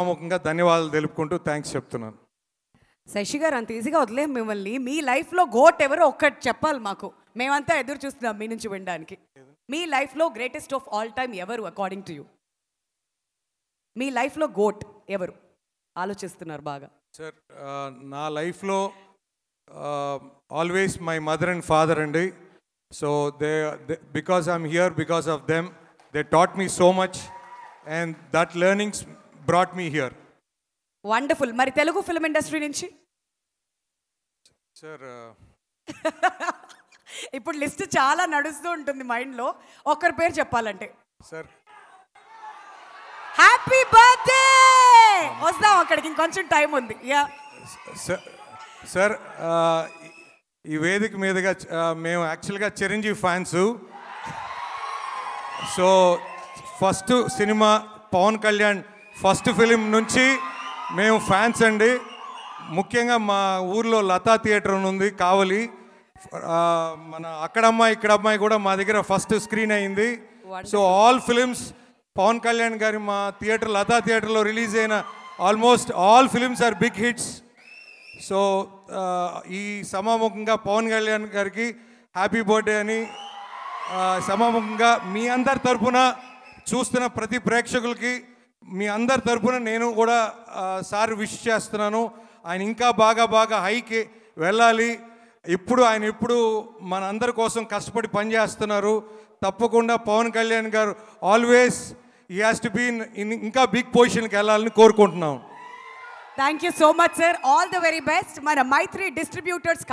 ముఖ్యంగా ధన్యవాదాలు తెలుపుకుంటూ థ్యాంక్స్ చెప్తున్నాను. శశి గారు అంత ఈజీగా వదిలేం మిమ్మల్ని. మీ లైఫ్లో గోట్ ఎవరో ఒక్కటి చెప్పాలి మాకు. మేమంతా ఎదురు చూస్తున్నాం మీ నుంచి వినడానికి. మీ లైఫ్లో గ్రేటెస్ట్ ఆఫ్ ఆల్ టైమ్ ఎవరు అకార్డింగ్ టు యూ? మీ లైఫ్లో గోట్ ఎవరు ఆలోచిస్తున్నారు బాగా? సార్ నా లైఫ్లో always my mother and father అండి. So they because I'm here because of them. They taught me so much and that learnings brought me here. Wonderful. మరి తెలుగు ఫిల్మ్ ఇండస్ట్రీ నుంచి సార్ ఇప్పుడు లిస్ట్ చాలా నడుస్తూ ఉంటుంది మైండ్లో. ఒక్కరి పేరు చెప్పాలంటే సార్ హ్యాపీ బర్త్డే. వస్తాం అక్కడికి, ఇంకొంచెం టైం ఉంది. యా సార్ ఈ వేదిక మీదుగా మేము యాక్చువల్గా Chiranjeevi fans. So first cinema Pawan Kalyan first film నుంచి మేము ఫ్యాన్స్ అండి. ముఖ్యంగా మా ఊర్లో లతా థియేటర్ ఉంది కావలి. మన అక్కడమ్మాయి ఇక్కడమ్మాయి కూడా మా దగ్గర ఫస్ట్ స్క్రీన్ అయింది. So all films Pawan Kalyan గారి మా థియేటర్ లతా థియేటర్లో రిలీజ్ అయిన almost all films are big hits. So ఈ సమాముఖంగా పవన్ కళ్యాణ్ గారికి హ్యాపీ బర్త్డే అని సమాముఖంగా మీ అందరి తరఫున చూస్తున్న ప్రతి ప్రేక్షకులకి మీ అందరి తరఫున నేను కూడా సార్ విష్ చేస్తున్నాను. ఆయన ఇంకా బాగా హైకి వెళ్ళాలి. ఆయన ఇప్పుడు మన అందరి కోసం కష్టపడి పనిచేస్తున్నారు. తప్పకుండా పవన్ కళ్యాణ్ గారు always he has to be ఇంకా బిగ్ పొజిషన్కి వెళ్ళాలని కోరుకుంటున్నాం. Thank you so much sir. All the very best. మన మైత్రి డిస్ట్రిబ్యూటర్స్